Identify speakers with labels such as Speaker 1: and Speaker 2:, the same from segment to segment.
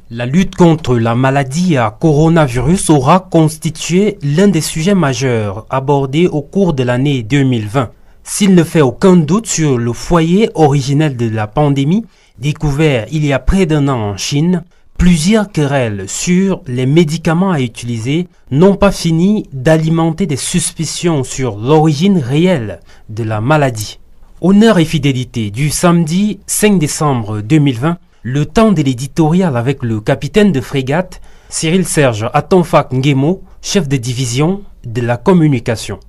Speaker 1: La lutte contre la maladie à coronavirus aura constitué l'un des sujets majeurs abordés au cours de l'année 2020. S'il ne fait aucun doute sur le foyer originel de la pandémie, découvert il y a près d'un an en Chine, plusieurs querelles sur les médicaments à utiliser n'ont pas fini d'alimenter des suspicions sur l'origine réelle de la maladie. Honneur et fidélité du samedi 5 décembre 2020, le temps de l'éditorial avec le capitaine de frégate, Cyril Serge Atonfak Nguemo, chef de division de la communication.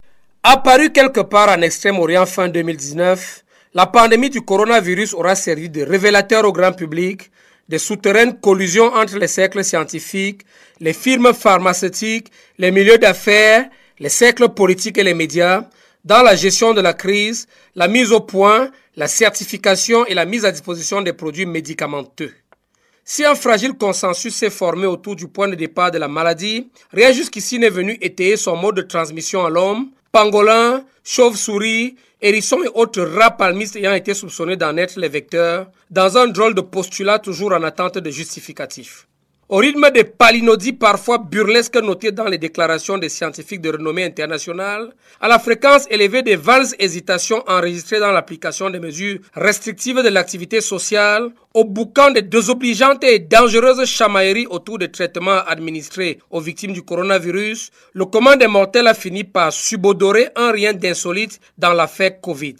Speaker 2: Apparu quelque part en Extrême-Orient fin 2019, la pandémie du coronavirus aura servi de révélateur au grand public des souterraines collusions entre les cercles scientifiques, les firmes pharmaceutiques, les milieux d'affaires, les cercles politiques et les médias, dans la gestion de la crise, la mise au point, la certification et la mise à disposition des produits médicamenteux. Si un fragile consensus s'est formé autour du point de départ de la maladie, rien jusqu'ici n'est venu étayer son mode de transmission à l'homme, pangolins, chauves-souris, hérissons et autres rats palmistes ayant été soupçonnés d'en être les vecteurs, dans un drôle de postulat toujours en attente de justificatifs. Au rythme des palinodies parfois burlesques notées dans les déclarations des scientifiques de renommée internationale, à la fréquence élevée des vaines hésitations enregistrées dans l'application des mesures restrictives de l'activité sociale, au boucan des désobligeantes et dangereuses chamailleries autour des traitements administrés aux victimes du coronavirus, le commun des mortels a fini par subodorer un rien d'insolite dans l'affaire Covid.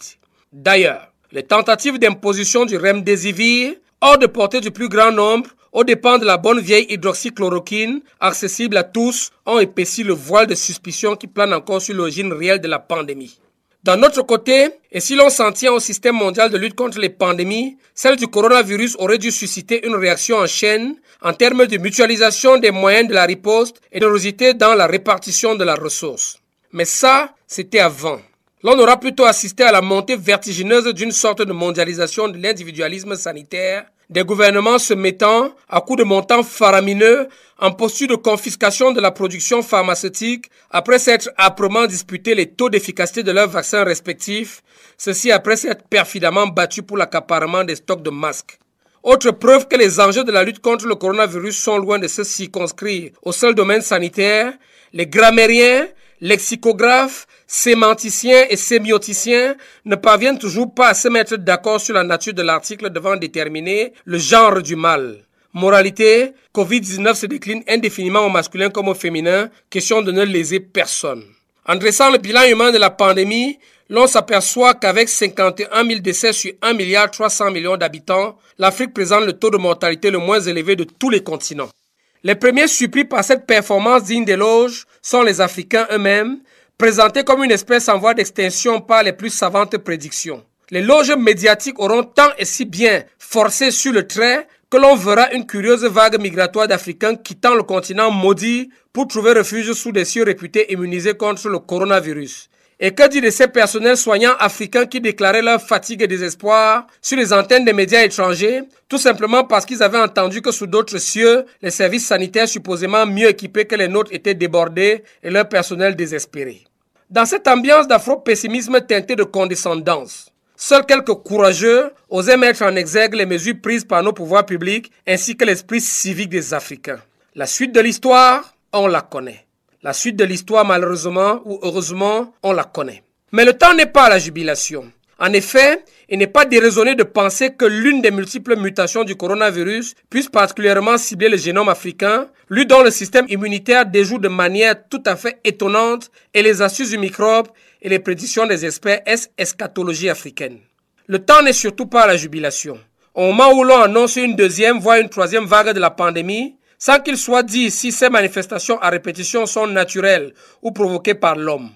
Speaker 2: D'ailleurs, les tentatives d'imposition du remdesivir, hors de portée du plus grand nombre, aux dépens de la bonne vieille hydroxychloroquine, accessible à tous, ont épaissi le voile de suspicion qui plane encore sur l'origine réelle de la pandémie. D'un autre côté, et si l'on s'en tient au système mondial de lutte contre les pandémies, celle du coronavirus aurait dû susciter une réaction en chaîne en termes de mutualisation des moyens de la riposte et de générosité dans la répartition de la ressource. Mais ça, c'était avant. L'on aura plutôt assisté à la montée vertigineuse d'une sorte de mondialisation de l'individualisme sanitaire, des gouvernements se mettant, à coups de montants faramineux, en posture de confiscation de la production pharmaceutique après s'être âprement disputé les taux d'efficacité de leurs vaccins respectifs, ceci après s'être perfidemment battus pour l'accaparement des stocks de masques. Autre preuve que les enjeux de la lutte contre le coronavirus sont loin de se circonscrire au seul domaine sanitaire, les grammairiens, lexicographes, sémanticiens et sémioticiens ne parviennent toujours pas à se mettre d'accord sur la nature de l'article devant déterminer le genre du mal. Moralité, Covid-19 se décline indéfiniment au masculin comme au féminin, question de ne léser personne. En dressant le bilan humain de la pandémie, l'on s'aperçoit qu'avec 51 000 décès sur 1,3 milliard d'habitants, l'Afrique présente le taux de mortalité le moins élevé de tous les continents. Les premiers surpris par cette performance digne d'éloge sont les Africains eux-mêmes, présentés comme une espèce en voie d'extinction par les plus savantes prédictions. Les loges médiatiques auront tant et si bien forcé sur le trait que l'on verra une curieuse vague migratoire d'Africains quittant le continent maudit pour trouver refuge sous des cieux réputés immunisés contre le coronavirus. Et que dire de ces personnels soignants africains qui déclaraient leur fatigue et désespoir sur les antennes des médias étrangers, tout simplement parce qu'ils avaient entendu que sous d'autres cieux, les services sanitaires supposément mieux équipés que les nôtres étaient débordés et leur personnel désespéré. Dans cette ambiance d'afro-pessimisme teinté de condescendance, seuls quelques courageux osaient mettre en exergue les mesures prises par nos pouvoirs publics ainsi que l'esprit civique des Africains. La suite de l'histoire, on la connaît. La suite de l'histoire, malheureusement ou heureusement, on la connaît. Mais le temps n'est pas à la jubilation. En effet, il n'est pas déraisonné de penser que l'une des multiples mutations du coronavirus puisse particulièrement cibler le génome africain, lui dont le système immunitaire déjoue de manière tout à fait étonnante et les astuces du microbe et les prédictions des experts eschatologie africaine. Le temps n'est surtout pas à la jubilation. Au moment où l'on annonce une deuxième, voire une troisième vague de la pandémie, sans qu'il soit dit si ces manifestations à répétition sont naturelles ou provoquées par l'homme.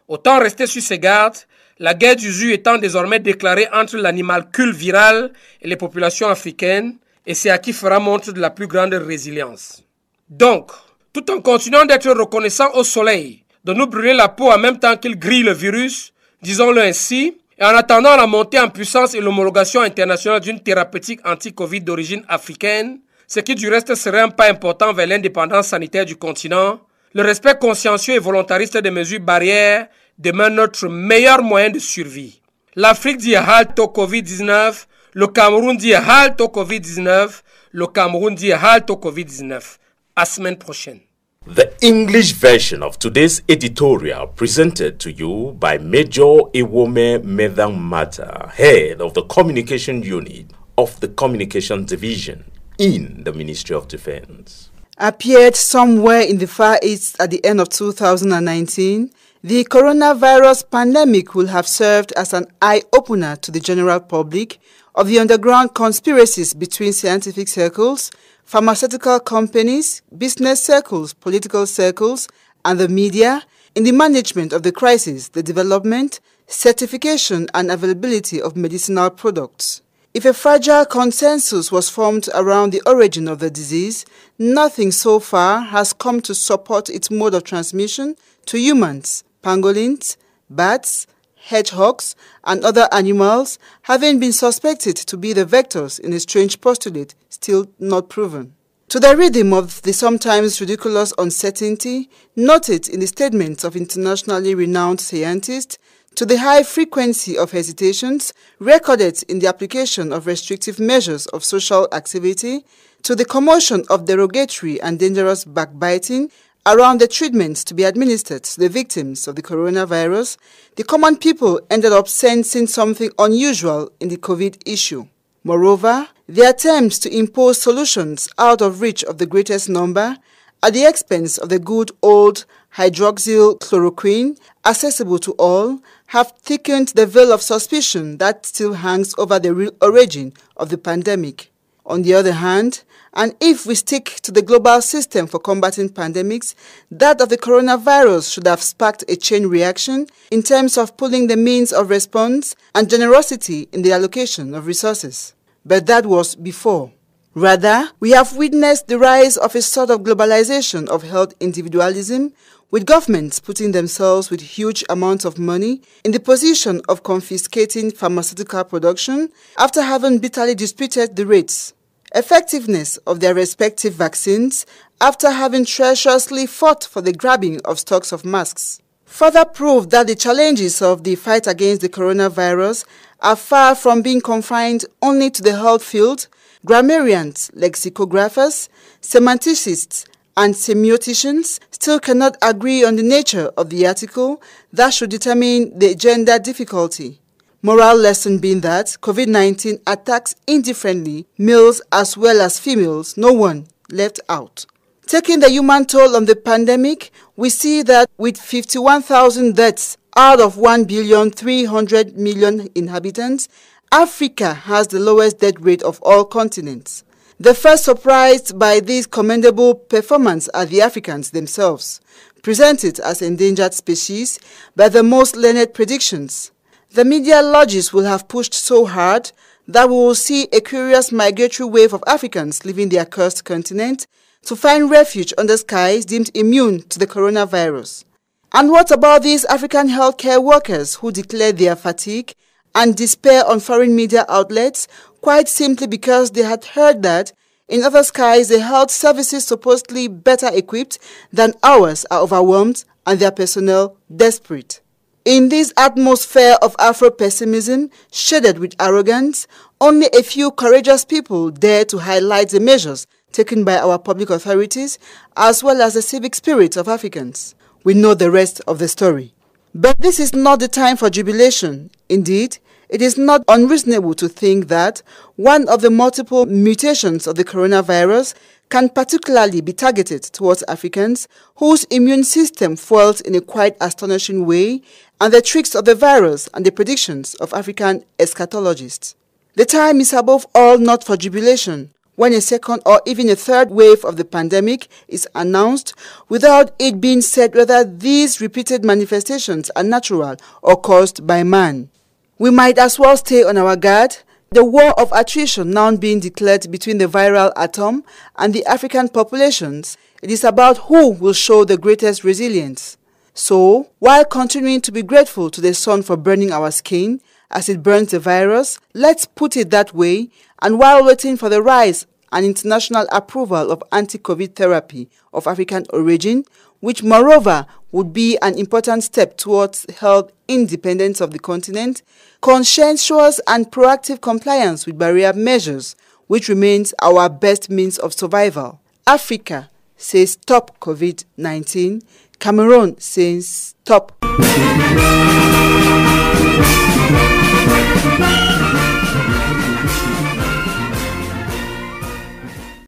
Speaker 2: Autant rester sur ses gardes, la guerre d'usure étant désormais déclarée entre l'animalcule viral et les populations africaines, et c'est à qui fera montre de la plus grande résilience. Donc, tout en continuant d'être reconnaissant au soleil, de nous brûler la peau en même temps qu'il grille le virus, disons-le ainsi, et en attendant la montée en puissance et l'homologation internationale d'une thérapeutique anti-Covid d'origine africaine, ce qui du reste serait un pas important vers l'indépendance sanitaire du continent, le respect consciencieux et volontariste des mesures barrières, demeure notre meilleur moyen de survie. L'Afrique dit halt au Covid-19, le Cameroun dit halt au Covid-19, le Cameroun dit halt au Covid-19. À semaine prochaine.
Speaker 3: The English version of today's editorial presented to you by Major Iwome Medang Mata, head of the Communication Unit of the Communication Division in the Ministry of Defense.
Speaker 4: Appeared somewhere in the Far East at the end of 2019, the coronavirus pandemic will have served as an eye-opener to the general public of the underground conspiracies between scientific circles, pharmaceutical companies, business circles, political circles, and the media in the management of the crisis, the development, certification, and availability of medicinal products. If a fragile consensus was formed around the origin of the disease, nothing so far has come to support its mode of transmission to humans, pangolins, bats, hedgehogs, and other animals having been suspected to be the vectors in a strange postulate still not proven. To the rhythm of the sometimes ridiculous uncertainty noted in the statements of internationally renowned scientists, to the high frequency of hesitations recorded in the application of restrictive measures of social activity, to the commotion of derogatory and dangerous backbiting around the treatments to be administered to the victims of the coronavirus, the common people ended up sensing something unusual in the COVID issue. Moreover, the attempts to impose solutions out of reach of the greatest number at the expense of the good old hydroxychloroquine, accessible to all, have thickened the veil of suspicion that still hangs over the real origin of the pandemic. On the other hand, and if we stick to the global system for combating pandemics, that of the coronavirus should have sparked a chain reaction in terms of pulling the means of response and generosity in the allocation of resources. But that was before. Rather, we have witnessed the rise of a sort of globalization of health individualism, with governments putting themselves with huge amounts of money in the position of confiscating pharmaceutical production after having bitterly disputed the rates, effectiveness of their respective vaccines after having treacherously fought for the grabbing of stocks of masks. Further proof that the challenges of the fight against the coronavirus are far from being confined only to the health field, grammarians, lexicographers, semanticists, and semioticians still cannot agree on the nature of the article that should determine the gender difficulty. Moral lesson being that COVID-19 attacks indifferently males as well as females, no one left out. Taking the human toll on the pandemic, we see that with 51,000 deaths out of 1,300,000,000 inhabitants, Africa has the lowest death rate of all continents. The first surprised by this commendable performance are the Africans themselves, presented as endangered species by the most learned predictions. The media lodges will have pushed so hard that we will see a curious migratory wave of Africans leaving the accursed continent to find refuge under skies deemed immune to the coronavirus. And what about these African healthcare workers who declare their fatigue and despair on foreign media outlets quite simply because they had heard that in other skies the health services supposedly better equipped than ours are overwhelmed and their personnel desperate? In this atmosphere of Afro-pessimism, shaded with arrogance, only a few courageous people dare to highlight the measures taken by our public authorities as well as the civic spirit of Africans. We know the rest of the story. But this is not the time for jubilation. Indeed, it is not unreasonable to think that one of the multiple mutations of the coronavirus can particularly be targeted towards Africans whose immune system fails in a quite astonishing way, and the tricks of the virus and the predictions of African eschatologists. The time is above all not for jubilation when a second or even a third wave of the pandemic is announced without it being said whether these repeated manifestations are natural or caused by man. We might as well stay on our guard. The war of attrition now being declared between the viral atom and the African populations, it is about who will show the greatest resilience. So, while continuing to be grateful to the sun for burning our skin as it burns the virus, let's put it that way, and while waiting for the rise and international approval of anti-COVID therapy of African origin, which moreover would be an important step towards health independence of the continent, conscientious and proactive compliance with barrier measures, which remains our best means of survival. Africa says stop COVID-19. Cameroon says stop.